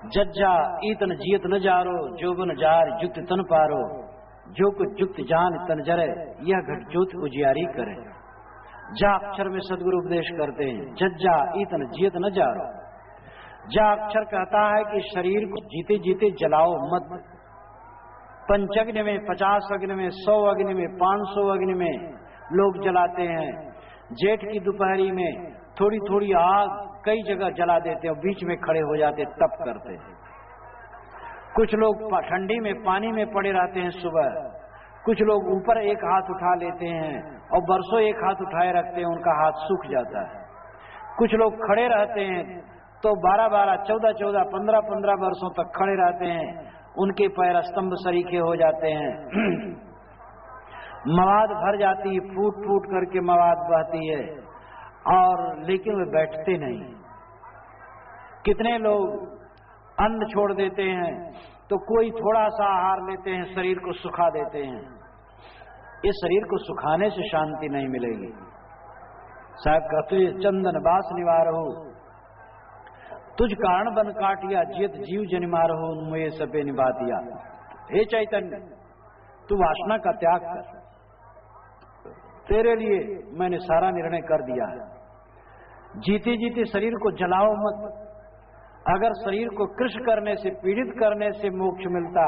जज्जा ईतन जियत न जारो, जोबन जार जुक्त तन पारो, जो कुछ जुक्त जान तन जरे, यह घट ज्योत उजियारी करे। जा अक्षर में सदगुरु उपदेश करते हैं, जज्जा ईतन जियत न जारो। जा अक्षर कहता है कि शरीर को जीते जीते जलाओ मत। 5 अग्नि में, 50 अग्नि में, 100 अग्नि में, 500 अग्नि में लोग जलाते हैं। जेठ की दोपहरी में थोड़ी थोड़ी आग कई जगह जला देते हैं, बीच में खड़े हो जाते, तप करते हैं। कुछ लोग ठंडी में पानी में पड़े रहते हैं सुबह, कुछ लोग ऊपर एक हाथ उठा लेते हैं और बरसों एक हाथ उठाए रखते हैं, उनका हाथ सूख जाता है। कुछ लोग खड़े रहते हैं तो 12-12, 14-14, 15-15 वर्षों तक खड़े रहते हैं, उनके पैर स्तंभ सरीखे हो जाते हैं। मवाद भर जाती है, फूट फूट करके मवाद बहती है, और लेकिन वे बैठते नहीं। कितने लोग अन्न छोड़ देते हैं तो कोई थोड़ा सा आहार लेते हैं, शरीर को सुखा देते हैं। इस शरीर को सुखाने से शांति नहीं मिलेगी। साहब कहते चंदन बास निवार हो, तुझ कारण बन काटिया, जियत जीव जनिमार हो, मुझे सबे निभा दिया। हे चैतन्य, तू वासना का त्याग कर, तेरे लिए मैंने सारा निर्णय कर दिया है। जीते जीते शरीर को जलाओ मत। अगर शरीर को कृष करने से, पीड़ित करने से मोक्ष मिलता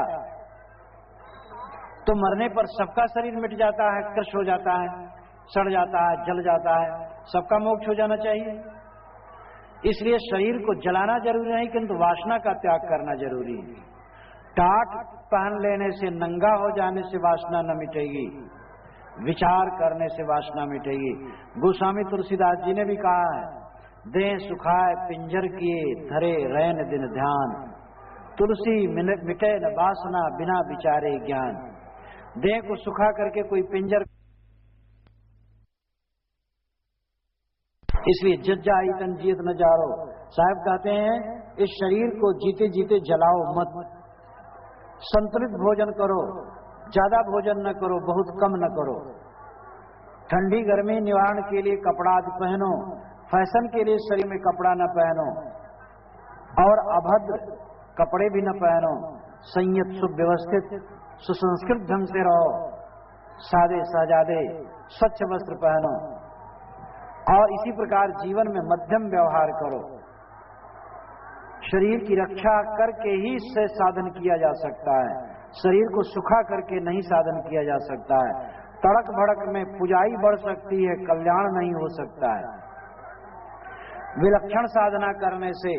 तो मरने पर सबका शरीर मिट जाता है, कृष हो जाता है, सड़ जाता है, जल जाता है, सबका मोक्ष हो जाना चाहिए। इसलिए शरीर को जलाना जरूरी नहीं, किंतु वासना का त्याग करना जरूरी है। टाट पहन लेने से, नंगा हो जाने से वासना न मिटेगी, विचार करने से वासना मिटेगी। गोस्वामी तुलसीदास जी ने भी कहा है, देह सुखाए पिंजर किए, धरे रैन दिन ध्यान, तुलसी मिटे न वासना, बिना विचारे ज्ञान। देह को सुखा करके कोई पिंजर, इसलिए जज्जा ईतन जियत न जारो। साहब कहते हैं इस शरीर को जीते जीते जलाओ मत। संतुलित भोजन करो, ज्यादा भोजन न करो, बहुत कम न करो। ठंडी गर्मी निवारण के लिए कपड़ा आदि पहनो, फैशन के लिए शरीर में कपड़ा न पहनो, और अभद्र कपड़े भी न पहनो। संयत, सुव्यवस्थित, सुसंस्कृत ढंग से रहो, सादे सहजादे स्वच्छ वस्त्र पहनो, और इसी प्रकार जीवन में मध्यम व्यवहार करो। शरीर की रक्षा करके ही इससे साधन किया जा सकता है, शरीर को सुखा करके नहीं साधन किया जा सकता है। तड़क भड़क में पुजाई बढ़ सकती है, कल्याण नहीं हो सकता है। विलक्षण साधना करने से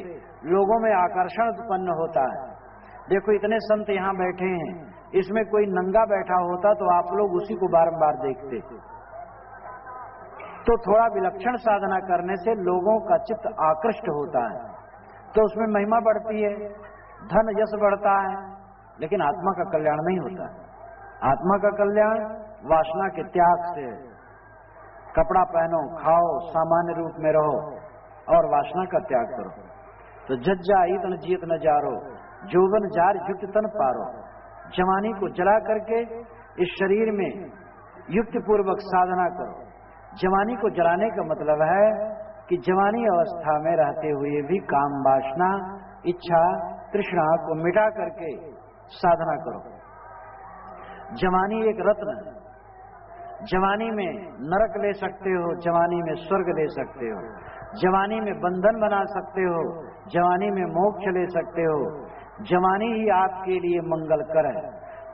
लोगों में आकर्षण उत्पन्न होता है। देखो इतने संत यहाँ बैठे हैं, इसमें कोई नंगा बैठा होता तो आप लोग उसी को बारंबार देखते। तो थोड़ा विलक्षण साधना करने से लोगों का चित्त आकृष्ट होता है, तो उसमें महिमा बढ़ती है, धन यश बढ़ता है, लेकिन आत्मा का कल्याण नहीं होता। आत्मा का कल्याण वासना के त्याग से। कपड़ा पहनो, खाओ, सामान्य रूप में रहो और वासना का त्याग करो। तो जज्जा ईतन जियत न जारो, जोबन जार युक्त तन पारो। जवानी को जला करके इस शरीर में युक्त पूर्वक साधना करो। जवानी को जलाने का मतलब है कि जवानी अवस्था में रहते हुए भी काम वासना, इच्छा, तृष्णा को मिटा करके साधना करो। जवानी एक रत्न है। जवानी में नरक ले सकते हो, जवानी में स्वर्ग ले सकते हो, जवानी में बंधन बना सकते हो, जवानी में मोक्ष ले सकते हो। जवानी ही आपके लिए मंगलकर है।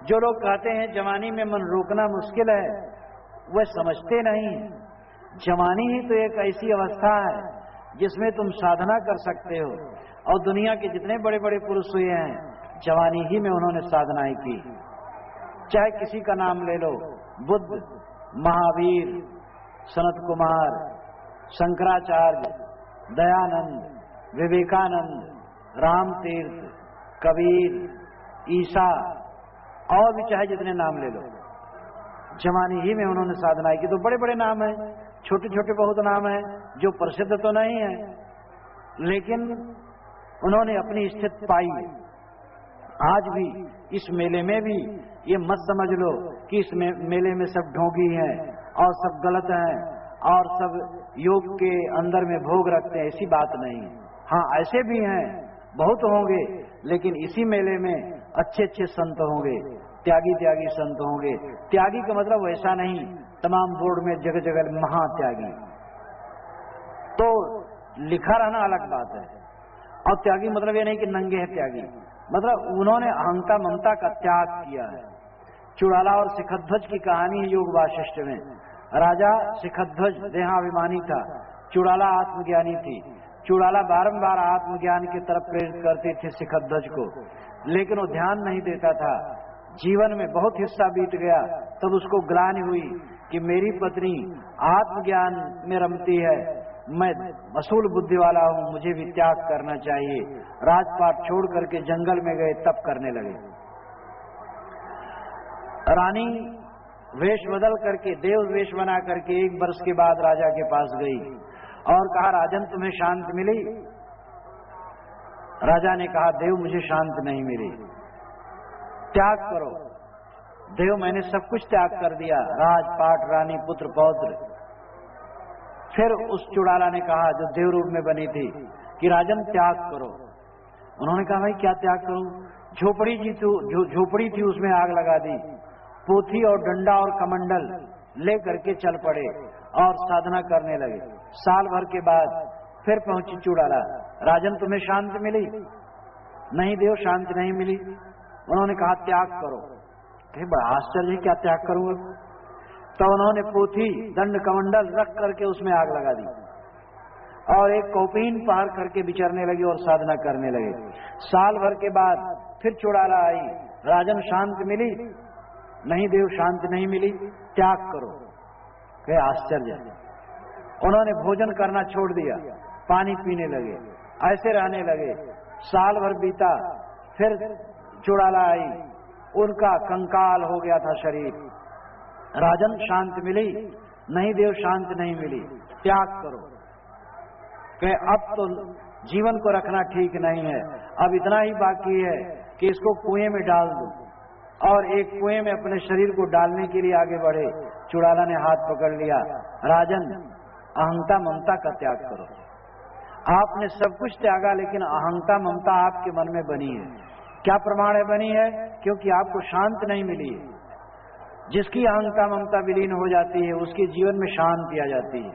जो लोग कहते हैं जवानी में मन रोकना मुश्किल है, वह समझते नहीं। जवानी ही तो एक ऐसी अवस्था है जिसमें तुम साधना कर सकते हो, और दुनिया के जितने बड़े बड़े पुरुष हुए हैं, जवानी ही में उन्होंने साधनाएं की। चाहे किसी का नाम ले लो, बुद्ध, महावीर, सनत कुमार, शंकराचार्य, दयानंद, विवेकानंद, रामतीर्थ, कबीर, ईसा, और भी चाहे जितने नाम ले लो, जवानी ही में उन्होंने साधनाएं की। तो बड़े बड़े नाम हैं, छोटे छोटे बहुत नाम हैं जो प्रसिद्ध तो नहीं है, लेकिन उन्होंने अपनी स्थिति पाई। आज भी इस मेले में भी ये मत समझ लो कि इस मेले में सब ढोंगी हैं और सब गलत हैं और सब योग के अंदर में भोग रखते हैं, ऐसी बात नहीं। हाँ, ऐसे भी हैं बहुत होंगे, लेकिन इसी मेले में अच्छे अच्छे संत होंगे, त्यागी त्यागी संत होंगे। त्यागी का मतलब वैसा नहीं तमाम बोर्ड में जगह जगह महात्यागी, तो लिखा रहना अलग बात है। और त्यागी मतलब ये नहीं कि नंगे है त्यागी, मतलब उन्होंने अहंता ममता का त्याग किया है। चुड़ाला और शिखध्वज की कहानी है योग वाशिष्ठ में। राजा शिखध्वज देहाभिमानी था, चुड़ाला आत्मज्ञानी थी। चुड़ाला बारंबार आत्मज्ञान की तरफ प्रेरित करती थी शिखध्वज को, लेकिन वो ध्यान नहीं देता था। जीवन में बहुत हिस्सा बीत गया, तब उसको ग्लानि हुई कि मेरी पत्नी आत्मज्ञान में रमती है, मैं मसूल बुद्धि वाला हूं, मुझे भी त्याग करना चाहिए। राजपाट छोड़ करके जंगल में गए, तप करने लगे। रानी वेश बदल करके, देव वेश बना करके 1 वर्ष के बाद राजा के पास गई और कहा, राजन तुम्हें शांत मिली? राजा ने कहा, देव मुझे शांत नहीं मिली। त्याग करो। देव मैंने सब कुछ त्याग कर दिया, राजपाट, रानी, पुत्र, पौत्र। फिर उस चुड़ाला ने कहा, जो देव रूप में बनी थी, कि राजन त्याग करो। उन्होंने कहा, भाई क्या त्याग करूं? झोपड़ी थी उसमें आग लगा दी, पोथी और डंडा और कमंडल ले करके चल पड़े और साधना करने लगे। साल भर के बाद फिर पहुंची चुड़ाला, राजन तुम्हें शांति मिली? नहीं देव, शांति नहीं मिली। उन्होंने कहा, त्याग करो। बड़ा आश्चर्य, क्या त्याग करूंगा? तो उन्होंने पोथी दंड कमंडल रख करके उसमें आग लगा दी और एक कौपीन पार करके विचरने लगे और साधना करने लगे। साल भर के बाद फिर चुड़ाला आई, राजन शांति मिली? नहीं देव, शांति नहीं मिली, त्याग करो। क्या आश्चर्य! उन्होंने भोजन करना छोड़ दिया, पानी पीने लगे, ऐसे रहने लगे। साल भर बीता, फिर चुड़ाला आई, उनका कंकाल हो गया था शरीर। राजन शांति मिली? नहीं देव, शांति नहीं मिली, त्याग करो। कि अब तो जीवन को रखना ठीक नहीं है, अब इतना ही बाकी है कि इसको कुएं में डाल दो। और एक कुएं में अपने शरीर को डालने के लिए आगे बढ़े। चुड़ाला ने हाथ पकड़ लिया, राजन अहंता ममता का त्याग करो। आपने सब कुछ त्यागा, लेकिन अहंता ममता आपके मन में बनी है। क्या प्रमाण है बनी है? क्योंकि आपको शांति नहीं मिली है। जिसकी अहंता ममता विलीन हो जाती है, उसके जीवन में शांति आ जाती है।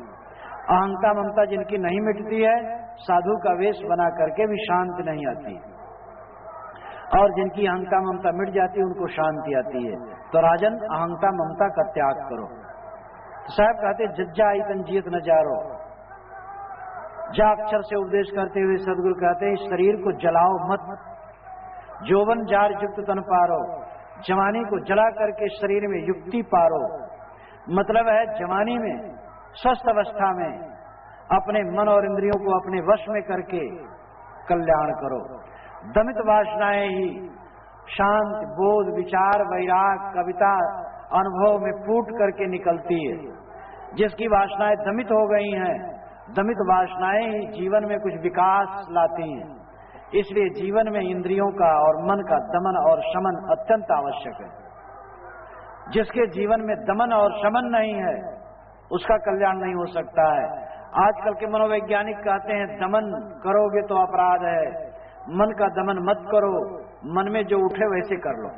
अहंता ममता जिनकी नहीं मिटती है, साधु का वेश बना करके भी शांति नहीं आती, और जिनकी अहंता ममता मिट जाती है, उनको शांति आती है। तो राजन अहंता ममता का त्याग करो। तो साहब कहते, जज्जा इतन जियत न जारो। जा अक्षर से उपदेश करते हुए सदगुरु कहते हैं, इस शरीर को जलाओ मत। जोवन जार युक्त तन पारो, जवानी को जला करके शरीर में युक्ति पारो। मतलब है जवानी में, स्वस्थ अवस्था में अपने मन और इंद्रियों को अपने वश में करके कल्याण करो। दमित वासनाएं ही शांत बोध, विचार, वैराग, कविता, अनुभव में फूट करके निकलती है। जिसकी वासनाएं दमित हो गई हैं, दमित वासनाएं ही जीवन में कुछ विकास लाती हैं। इसलिए जीवन में इंद्रियों का और मन का दमन और शमन अत्यंत आवश्यक है। जिसके जीवन में दमन और शमन नहीं है, उसका कल्याण नहीं हो सकता है। आजकल के मनोवैज्ञानिक कहते हैं, दमन करोगे तो अपराध है, मन का दमन मत करो, मन में जो उठे वैसे कर लो।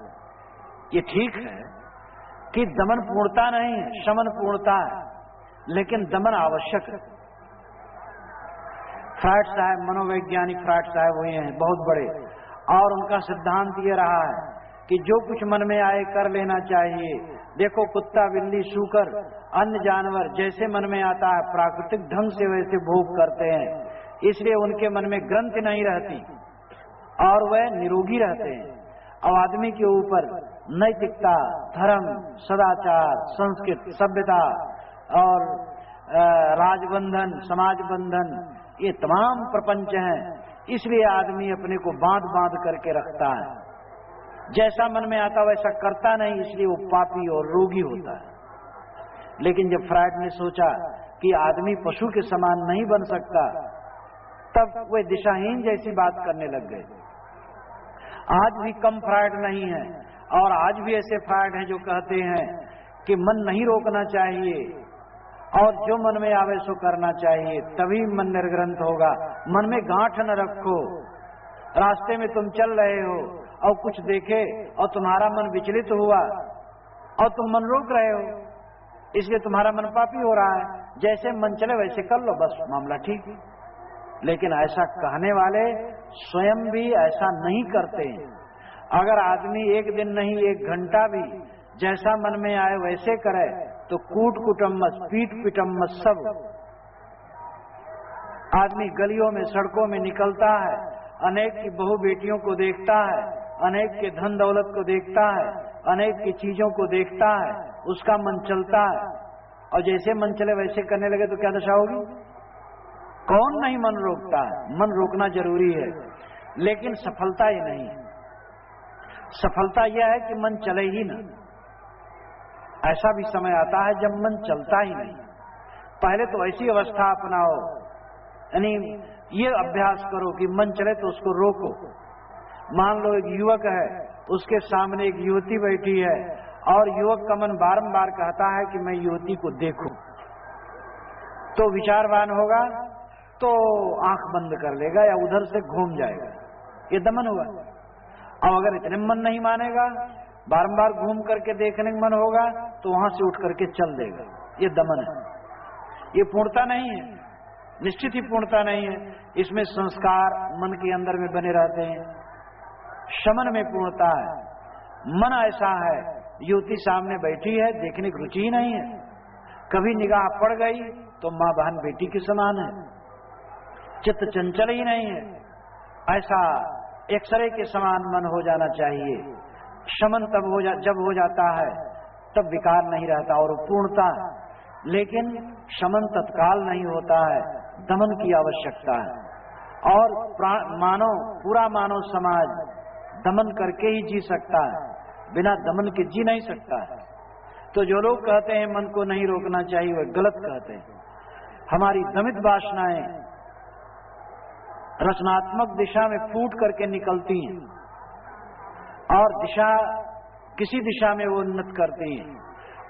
ये ठीक है कि दमन पूर्णता नहीं है, शमन पूर्णता है, लेकिन दमन आवश्यक है। फ्रायड साहब, मनोवैज्ञानिक फ्रायड साहब हुए हैं बहुत बड़े, और उनका सिद्धांत ये रहा है कि जो कुछ मन में आए कर लेना चाहिए। देखो, कुत्ता, बिल्ली, सूकर, अन्य जानवर जैसे मन में आता है, प्राकृतिक ढंग से वैसे भोग करते हैं, इसलिए उनके मन में ग्रंथि नहीं रहती और वह निरोगी रहते हैं। अब आदमी के ऊपर नैतिकता, धर्म, सदाचार, संस्कृति, सभ्यता और राजबंधन, समाज बंधन, ये तमाम प्रपंच हैं। इसलिए आदमी अपने को बांध बांध करके रखता है, जैसा मन में आता वैसा करता नहीं, इसलिए वो पापी और रोगी होता है। लेकिन जब फ्रायड ने सोचा कि आदमी पशु के समान नहीं बन सकता, तब वे दिशाहीन जैसी बात करने लग गए। आज भी कम फ्रायड नहीं है, और आज भी ऐसे फ्रायड हैं जो कहते हैं कि मन नहीं रोकना चाहिए और जो मन में आवे सो करना चाहिए, तभी मन निर्ग्रंथ होगा। मन में गांठ न रखो, रास्ते में तुम चल रहे हो और कुछ देखे और तुम्हारा मन विचलित हुआ और तुम मन रोक रहे हो, इसलिए तुम्हारा मन पापी हो रहा है, जैसे मन चले वैसे कर लो, बस मामला ठीक है। लेकिन ऐसा कहने वाले स्वयं भी ऐसा नहीं करते। अगर आदमी एक दिन नहीं 1 घंटा भी जैसा मन में आए वैसे करे तो कूट कुटुम्बस, पीट पिटम्बस सब। आदमी गलियों में सड़कों में निकलता है, अनेक की बहू बेटियों को देखता है, अनेक के धन दौलत को देखता है, अनेक की चीजों को देखता है, उसका मन चलता है और जैसे मन चले वैसे करने लगे तो क्या दशा होगी? कौन नहीं मन रोकता है? मन रोकना जरूरी है, लेकिन सफलता ये नहीं है। सफलता यह है कि मन चले ही ना। ऐसा भी समय आता है जब मन चलता ही नहीं। पहले तो ऐसी अवस्था अपनाओ, यानी ये अभ्यास करो कि मन चले तो उसको रोको। मान लो एक युवक है, उसके सामने एक युवती बैठी है और युवक का मन बारंबार कहता है कि मैं युवती को देखूं, तो विचारवान होगा तो आंख बंद कर लेगा या उधर से घूम जाएगा, ये दमन हुआ। अब अगर इतने मन नहीं मानेगा, बारंबार घूम करके देखने का मन होगा तो वहां से उठ करके चल देगा, ये दमन है। ये पूर्णता नहीं है, निश्चित ही पूर्णता नहीं है। इसमें संस्कार मन के अंदर में बने रहते हैं, शमन में पूर्णता है। मन ऐसा है, युवती सामने बैठी है, देखने की रुचि ही नहीं है, कभी निगाह पड़ गई तो माँ बहन बेटी के समान है, चित्त चंचल ही नहीं है। ऐसा एक्सरे के समान मन हो जाना चाहिए। शमन तब जब हो जाता है तब विकार नहीं रहता और पूर्णता। लेकिन शमन तत्काल नहीं होता है, दमन की आवश्यकता है। और पूरा मानव समाज दमन करके ही जी सकता है, बिना दमन के जी नहीं सकता है। तो जो लोग कहते हैं मन को नहीं रोकना चाहिए, वह गलत कहते हैं। हमारी दमित वासनाएं रचनात्मक दिशा में फूट करके निकलती हैं और किसी दिशा में वो उन्नत करती हैं,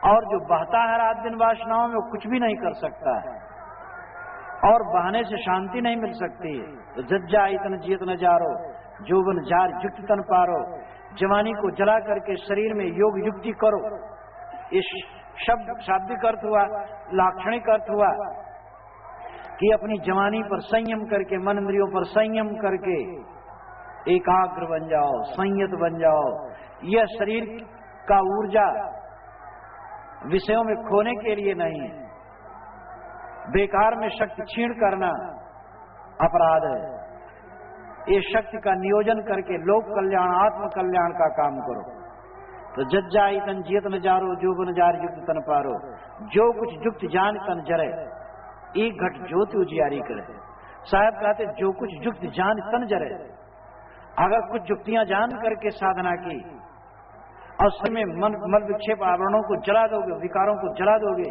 और जो बहता है रात दिन वासनाओं में वो कुछ भी नहीं कर सकता है और बहने से शांति नहीं मिल सकती है। तो जज्जा इतन जियत न जारो, जोबन जार युक्त तन पारो। जवानी को जला करके शरीर में योग युक्ति करो। इस शब्द शाब्दिक अर्थ हुआ, लाक्षणिक अर्थ हुआ कि अपनी जवानी पर संयम करके, मन इंद्रियों पर संयम करके एकाग्र बन जाओ, संयत बन जाओ। यह शरीर का ऊर्जा विषयों में खोने के लिए नहीं है। बेकार में शक्ति छीण करना अपराध है। ये शक्ति का नियोजन करके लोक कल्याण, आत्म कल्याण का काम करो। तो जज्जा तन जियत न जारो, जो बन जार युक्त तन पारो। जो कुछ युक्त जान तन जरे, एक घट ज्योति उजियारी करे। साहब कहते जो कुछ युक्त जान तन जरे। अगर कुछ युक्तियां जान करके साधना की और समय मल विक्षेप आवरणों को जला दोगे, विकारों को जला दोगे,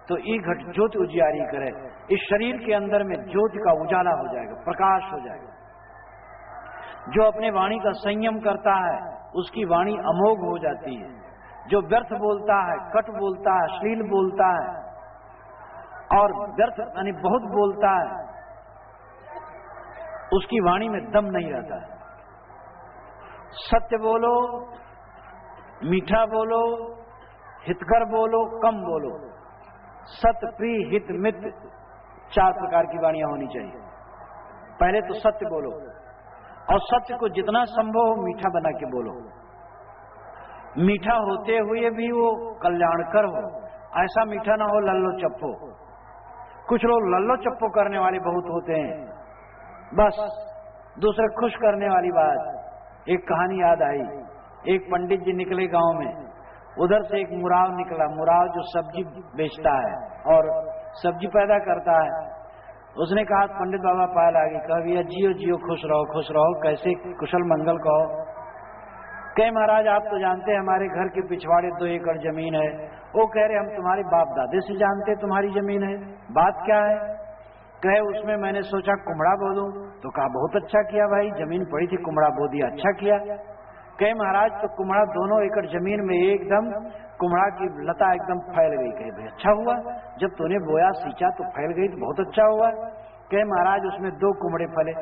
तो एक घट ज्योति उजियारी करे। इस शरीर के अंदर में ज्योति का उजाला हो जाएगा, प्रकाश हो जाएगा। जो अपने वाणी का संयम करता है उसकी वाणी अमोघ हो जाती है। जो व्यर्थ बोलता है, कट बोलता है, अश्लील बोलता है और व्यर्थ यानी बहुत बोलता है, उसकी वाणी में दम नहीं रहता है। सत्य बोलो, मीठा बोलो, हितकर बोलो, कम बोलो। सत्य, प्रिय, हित, मित्र, 4 प्रकार की वाणियां होनी चाहिए। पहले तो सत्य बोलो और सत्य को जितना संभव हो मीठा बना के बोलो। मीठा होते हुए भी वो कल्याणकर हो, ऐसा मीठा ना हो लल्लो चप्पो। कुछ लोग लल्लो चप्पो करने वाले बहुत होते हैं, बस दूसरे खुश करने वाली बात। एक कहानी याद आई, एक पंडित जी निकले गांव में, उधर से एक मुराव निकला। मुराव जो सब्जी बेचता है और सब्जी पैदा करता है। उसने कहा पंडित बाबा पायल आ गई, कहा भैया जियो जियो, खुश रहो खुश रहो, कैसे कुशल मंगल कहो। कहे महाराज आप तो जानते हैं हमारे घर के पिछवाड़े 2 एकड़ जमीन है। वो कह रहे हम तुम्हारे बाप दादे से जानते तुम्हारी जमीन है, बात क्या है। कहे उसमें मैंने सोचा कुमड़ा बो दूं। तो कहा बहुत अच्छा किया भाई, जमीन पड़ी थी कुमड़ा बो दिया, अच्छा किया। कहे महाराज तो कुमड़ा 2 एकड़ जमीन में एकदम कुमड़ा की लता एकदम फैल गई। कहे भाई अच्छा हुआ, जब तूने बोया सींचा तो फैल गई तो बहुत अच्छा हुआ। कहे महाराज उसमें 2 कुमड़े फले।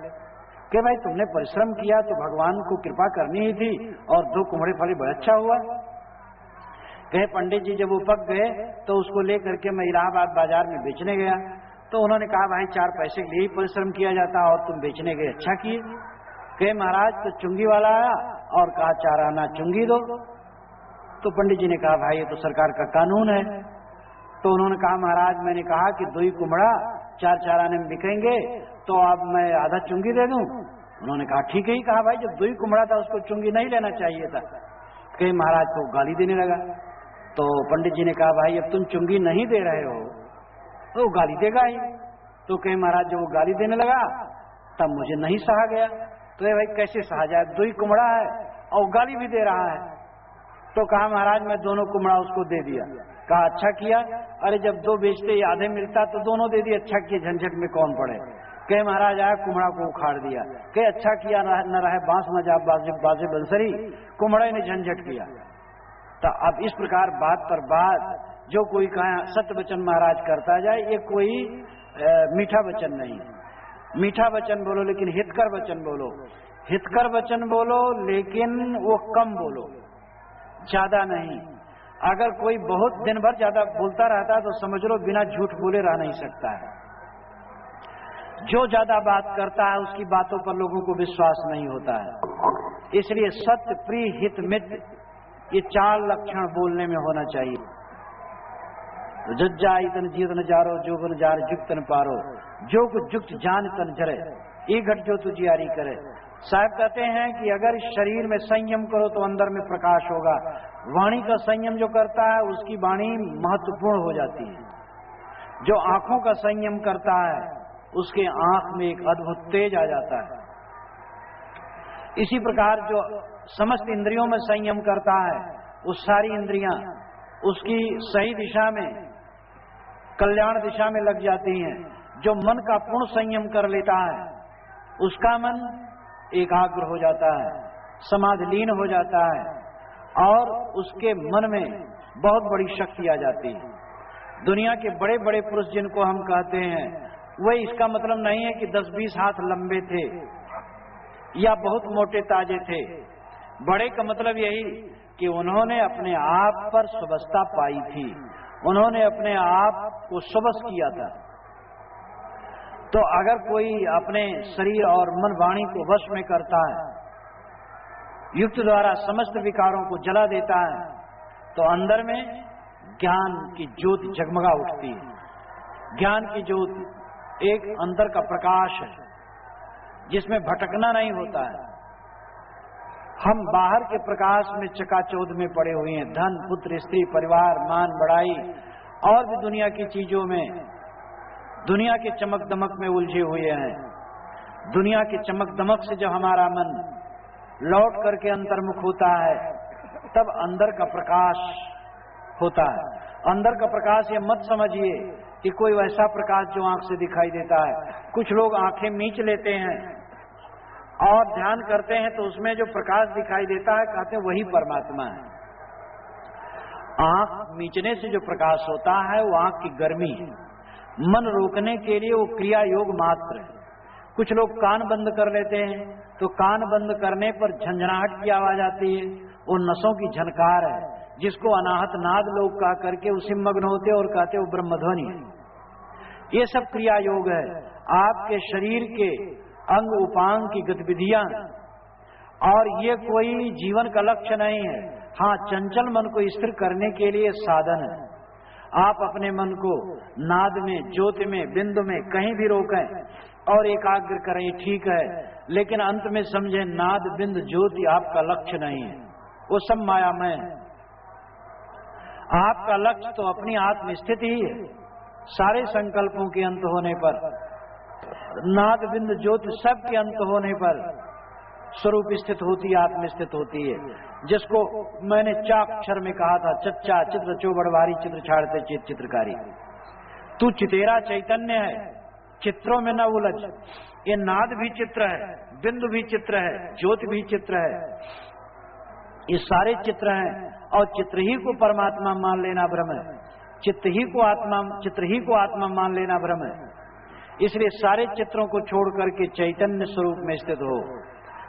कि भाई तुमने परिश्रम किया तो भगवान को कृपा करनी ही थी, और 2 कुम्हड़े फली बड़ा अच्छा हुआ। कहे पंडित जी जब वो पक गए तो उसको लेकर के मैं इलाहाबाद बाजार में बेचने गया, तो उन्होंने कहा भाई 4 पैसे के लिए ही परिश्रम किया जाता और तुम बेचने गए, अच्छा किए। कहे महाराज तो चुंगी वाला आया और कहा 4 आना चुंगी दो। तो पंडित जी ने कहा भाई ये तो सरकार का कानून है। तो उन्होंने कहा महाराज मैंने कहा कि 2 ही कुम्हड़ा 4 आने में बिकेंगे, तो अब मैं आधा चुंगी दे दूं। उन्होंने कहा ठीक है ही कहा भाई, जब 2 ही कुम्हड़ा था उसको चुंगी नहीं लेना चाहिए था। कहे महाराज तो गाली देने लगा। तो पंडित जी ने कहा भाई अब तुम चुंगी नहीं दे रहे हो तो गाली देगा ही। तो कहे महाराज जब वो गाली देने लगा तब मुझे नहीं सहा गया। तो ये भाई कैसे सहा जाए, 2 ही कुम्हड़ा है और गाली भी दे रहा है। तो कहा महाराज मैं दोनों कुम्हड़ा उसको दे दिया। कहा अच्छा किया, अरे जब 2 बेचते ही आधे मिलता तो दोनों दे दिए, अच्छा किया, झंझट में कौन पड़े। कहे महाराज आया कुम्हड़ा को उखाड़ दिया। कहे अच्छा किया, न रहे बांस न जा बाजे बंसरी, कुम्हड़ा ने झंझट किया। तो अब इस प्रकार बात पर बात जो कोई कहा सत्य वचन महाराज करता जाए, ये कोई मीठा वचन नहीं। मीठा वचन बोलो लेकिन हितकर वचन बोलो, हितकर वचन बोलो लेकिन वो कम बोलो, ज्यादा नहीं। अगर कोई बहुत दिन भर ज्यादा बोलता रहता है तो समझ लो बिना झूठ बोले रह नहीं सकता है। जो ज्यादा बात करता है उसकी बातों पर लोगों को विश्वास नहीं होता है। इसलिए सत्य, प्रिय, हित, मित्र, ये 4 लक्षण बोलने में होना चाहिए। तो जज्जा तन जीव न जारो, जो बन जार जुक्त न पारो, जो कुछ जुक्त जान तन जरे, ये घट जो तू जियारी करे। साहब कहते हैं कि अगर शरीर में संयम करो तो अंदर में प्रकाश होगा। वाणी का संयम जो करता है उसकी वाणी महत्वपूर्ण हो जाती है। जो आंखों का संयम करता है उसके आंख में एक अद्भुत तेज आ जाता है। इसी प्रकार जो समस्त इंद्रियों में संयम करता है वो सारी इंद्रियां उसकी सही दिशा में, कल्याण दिशा में लग जाती हैं। जो मन का पूर्ण संयम कर लेता है उसका मन एकाग्र हो जाता है, समाधिलीन हो जाता है और उसके मन में बहुत बड़ी शक्ति आ जाती है। दुनिया के बड़े बड़े पुरुष जिनको हम कहते हैं वह इसका मतलब नहीं है कि 10-20 हाथ लंबे थे या बहुत मोटे ताजे थे। बड़े का मतलब यही कि उन्होंने अपने आप पर सुबस्ता पाई थी, उन्होंने अपने आप को सुबस किया था। तो अगर कोई अपने शरीर और मन वाणी को वश में करता है, युक्त द्वारा समस्त विकारों को जला देता है, तो अंदर में ज्ञान की ज्योति जगमगा उठती है। ज्ञान की ज्योति एक अंदर का प्रकाश है जिसमें भटकना नहीं होता है। हम बाहर के प्रकाश में चकाचौंध में पड़े हुए हैं, धन, पुत्र, स्त्री, परिवार, मान, बड़ाई और भी दुनिया की चीजों में, दुनिया के चमक दमक में उलझे हुए हैं। दुनिया के चमक दमक से जब हमारा मन लौट करके अंतर्मुख होता है तब अंदर का प्रकाश होता है। अंदर का प्रकाश ये मत समझिए कि कोई वैसा प्रकाश जो आंख से दिखाई देता है। कुछ लोग आंखें मींच लेते हैं और ध्यान करते हैं तो उसमें जो प्रकाश दिखाई देता है कहते हैं वही परमात्मा है। आंख मींचने से जो प्रकाश होता है वो आंख की गर्मी है। मन रोकने के लिए वो क्रिया योग मात्र है। कुछ लोग कान बंद कर लेते हैं तो कान बंद करने पर झंझनाहट की आवाज आती है, वो नसों की झनकार है जिसको अनाहत नाद लोग कह करके उसी मग्न होते और कहते वो ब्रह्मध्वनि है। ये सब क्रिया योग है। आपके शरीर के अंग उपांग की गतिविधियां, और ये कोई जीवन का लक्ष्य नहीं है। हाँ, चंचल मन को स्थिर करने के लिए साधन है। आप अपने मन को नाद में, ज्योति में, बिंदु में कहीं भी रोकें और एकाग्र करें, ठीक है, लेकिन अंत में समझे नाद, बिंदु, ज्योति आपका लक्ष्य नहीं है, वो सब मायामय है। आपका लक्ष्य तो अपनी आत्म स्थिति ही है। सारे संकल्पों के अंत होने पर, नाद, बिंदु, ज्योति सब के अंत होने पर स्वरूप स्थित होती है, आत्म स्थित होती है। जिसको मैंने चाक्षर में कहा था, चच्चा चित्र चौबड़वारी चित्र छाड़ते चित चित्रकारी। तू चितेरा चैतन्य है, चित्रों में न उलझ। ये नाद भी चित्र है, बिंदु भी चित्र है, ज्योति भी चित्र है, ये सारे चित्र हैं। और चित्र ही को परमात्मा मान लेना भ्रम है, चित्र ही को आत्मा मान लेना भ्रम है। इसलिए सारे चित्रों को छोड़ करके चैतन्य स्वरूप में स्थित हो।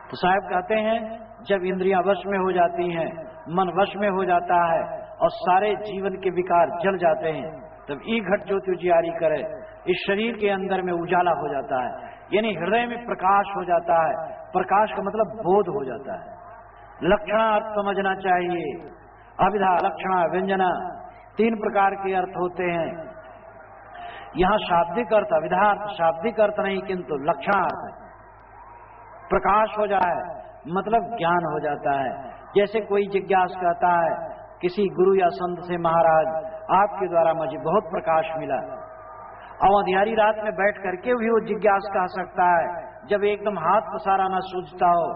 तो साहब कहते हैं जब इंद्रियां वश में हो जाती हैं, मन वश में हो जाता है और सारे जीवन के विकार जल जाते हैं, तब ई घट ज्योति उजियारी करे, इस शरीर के अंदर में उजाला हो जाता है, यानी हृदय में प्रकाश हो जाता है। प्रकाश का मतलब बोध हो जाता है। लक्षणार्थ समझना चाहिए। अभिधा, लक्षणा, व्यंजना, 3 प्रकार के अर्थ होते हैं। यहाँ शाब्दिक अर्थ, अविधार्थ शाब्दिक अर्थ नहीं, किंतु लक्षणार्थ है। प्रकाश हो जाए मतलब ज्ञान हो जाता है। जैसे कोई जिज्ञास कहता है किसी गुरु या संत से, महाराज आपके द्वारा मुझे बहुत प्रकाश मिला, और अंधियारी रात में बैठ करके भी वो जिज्ञास कह सकता है। जब एकदम हाथ पसारा न सूझता हो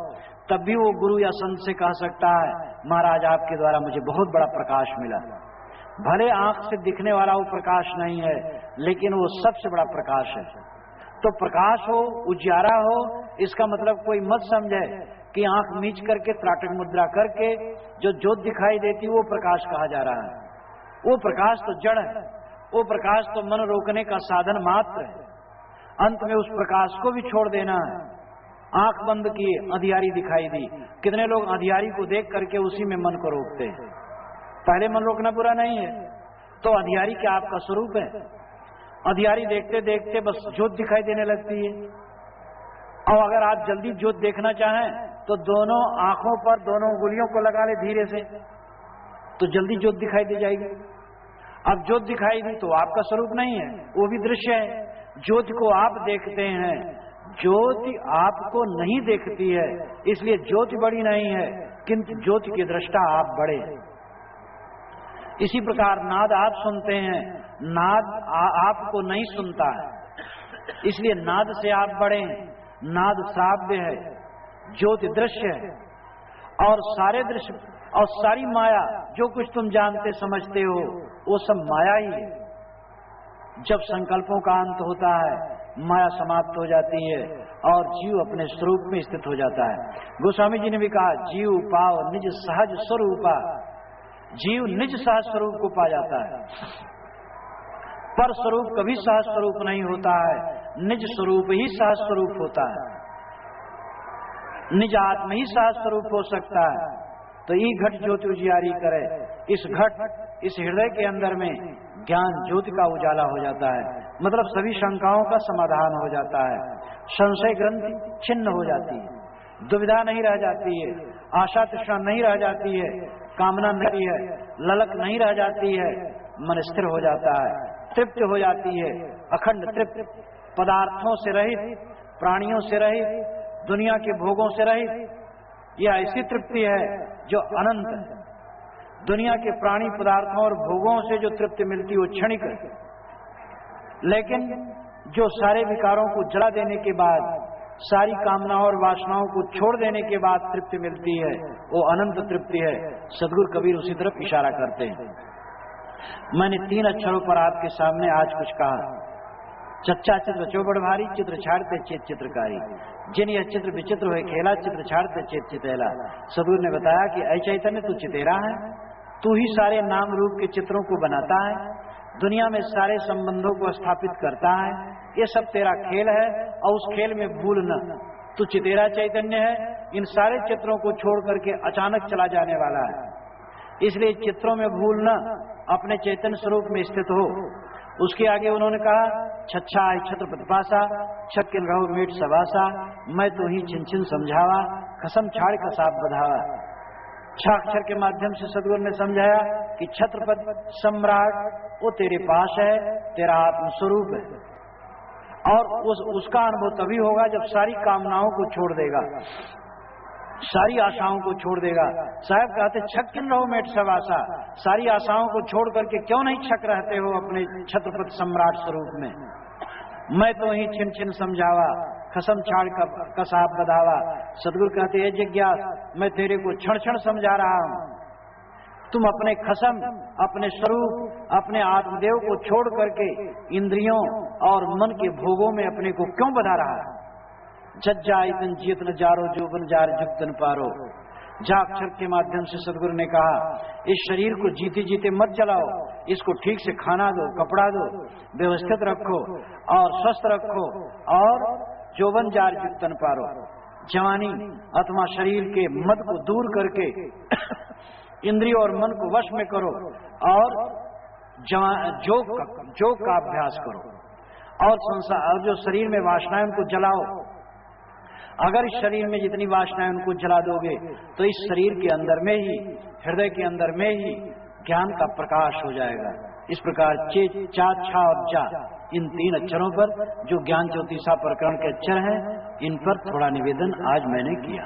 तब भी वो गुरु या संत से कह सकता है, महाराज आपके द्वारा मुझे बहुत बड़ा प्रकाश मिला। भले आंख से दिखने वाला वो प्रकाश नहीं है, लेकिन वो सबसे बड़ा प्रकाश है। तो प्रकाश हो, उजियारा हो, इसका मतलब कोई मत समझे कि आंख मीच करके त्राटक मुद्रा करके जो ज्योत दिखाई देती वो प्रकाश कहा जा रहा है। वो प्रकाश तो जड़ है, वो प्रकाश तो मन रोकने का साधन मात्र है। अंत में उस प्रकाश को भी छोड़ देना है। आंख बंद किए, अंधियारी दिखाई दी, कितने लोग अंधियारी को देख करके उसी में मन को रोकते हैं। पहले मन रोकना बुरा नहीं है, तो अंधियारी क्या आपका स्वरूप है? अंधियारी देखते देखते बस ज्योत दिखाई देने लगती है। और अगर आप जल्दी ज्योत देखना चाहें तो दोनों आंखों पर दोनों उंगलियों को लगा ले धीरे से, तो जल्दी ज्योत दिखाई दे जाएगी। अब ज्योत दिखाई दी तो आपका स्वरूप नहीं है, वो भी दृश्य है। ज्योति को आप देखते हैं, ज्योति आपको नहीं देखती है, इसलिए ज्योति बड़ी नहीं है, किंतु ज्योति के दृष्टा आप बड़े हैं। इसी प्रकार नाद आप सुनते हैं, नाद आपको नहीं सुनता है, इसलिए नाद से आप बड़े हैं। नाद श्राव्य है, ज्योति दृश्य है, और सारे दृश्य और सारी माया जो कुछ तुम जानते समझते हो वो सब माया ही है। जब संकल्पों का अंत होता है, माया समाप्त हो जाती है और जीव अपने स्वरूप में स्थित हो जाता है। गोस्वामी जी ने भी कहा, जीव पाव निज सहज स्वरूपा, जीव निज सहज स्वरूप को पा जाता है। पर स्वरूप कभी सहज स्वरूप नहीं होता है, निज स्वरूप ही सहज स्वरूप होता है। निज आत्मा ही सहज स्वरूप हो सकता है। तो ये घट ज्योति उजियारी करे, इस घट, इस हृदय के अंदर में ज्ञान ज्योति का उजाला हो जाता है। मतलब सभी शंकाओं का समाधान हो जाता है, संशय ग्रंथि छिन्न हो जाती है, दुविधा नहीं रह जाती है, आशा तृष्णा नहीं रह जाती है, कामना नहीं है, ललक नहीं रह जाती है, मन स्थिर हो जाता है, तृप्त हो जाती है, अखंड तृप्त, पदार्थों से रहित, प्राणियों से रहित, दुनिया के भोगों से रहित। यह ऐसी तृप्ति है जो अनंत है। दुनिया के प्राणी पदार्थों और भोगों से जो तृप्ति मिलती है वो क्षणिक है, लेकिन जो सारे विकारों को जला देने के बाद, सारी कामनाओं और वासनाओं को छोड़ देने के बाद तृप्ति मिलती है, वो अनंत तृप्ति है। सदगुरु कबीर उसी तरफ इशारा करते हैं। मैंने 3 अक्षरों पर आपके सामने आज कुछ कहा। चच्चा चित्र चौबड़ भारी, चित्र छाड़ते चेत चित्रकारी, जिन यह चित्र विचित्र हुए खेला, चित्र छाड़ते चेत चितेला। सदगुरु ने बताया कि ऐ चैतन्य तू चितेरा है, तू ही सारे नाम रूप के चित्रों को बनाता है, दुनिया में सारे संबंधों को स्थापित करता है, ये सब तेरा खेल है और उस खेल में भूल न, तू चितेरा चैतन्य है, इन सारे चित्रों को छोड़ करके अचानक चला जाने वाला है। इसलिए चित्रों में भूल न, अपने चैतन्य स्वरूप में स्थित हो। उसके आगे उन्होंने कहा, छच्छा है छत्रपति पासा, छक्किन रहो मीट सवासा, मैं तो ही छिन छिन समझावा, कसम छाड़ कसाब बधावा। छाक्षर के माध्यम से सदगुरु ने समझाया कि छत्रपति सम्राट वो तेरे पास है, तेरा आत्मस्वरूप है, और उसका अनुभव तभी होगा जब सारी कामनाओं को छोड़ देगा, सारी आशाओं को छोड़ देगा। साहब कहते छक्किन रहो मेट सवासा, सारी आशाओं को छोड़ करके क्यों नहीं छक रहते हो अपने छत्रपति सम्राट स्वरूप में। मैं तो ही छिन छिन समझावा, कसम छाड़ कसाब बधावा। सदगुरु कहते हैं जिज्ञास, मैं तेरे को क्षण क्षण समझा रहा हूं, तुम अपने खसम, अपने स्वरूप, अपने आत्मदेव को छोड़ करके इंद्रियों और मन के भोगों में अपने को क्यों बधा रहा है। जज्जा इतन जीत न जारो जो बन जार जुगतन पारो, जाक्षर के माध्यम से सदगुरु ने कहा, इस शरीर को जीते जीते मत जलाओ, इसको ठीक से खाना दो, कपड़ा दो, व्यवस्थित रखो और स्वस्थ रखो और जोबन जार तन पारो, जवानी अथवा शरीर के मद को दूर करके इंद्रिय और मन को वश में करो और योग का अभ्यास करो और संसार जो शरीर में वासनाएं उनको जलाओ। अगर इस शरीर में जितनी वासनाएं उनको जला दोगे तो इस शरीर के अंदर में ही, हृदय के अंदर में ही ज्ञान का प्रकाश हो जाएगा। इस प्रकार चे, चा, छा और जा, इन 3 अक्षरों पर जो ज्ञान ज्योतिषा प्रकरण के अक्षर हैं, इन पर थोड़ा निवेदन आज मैंने किया।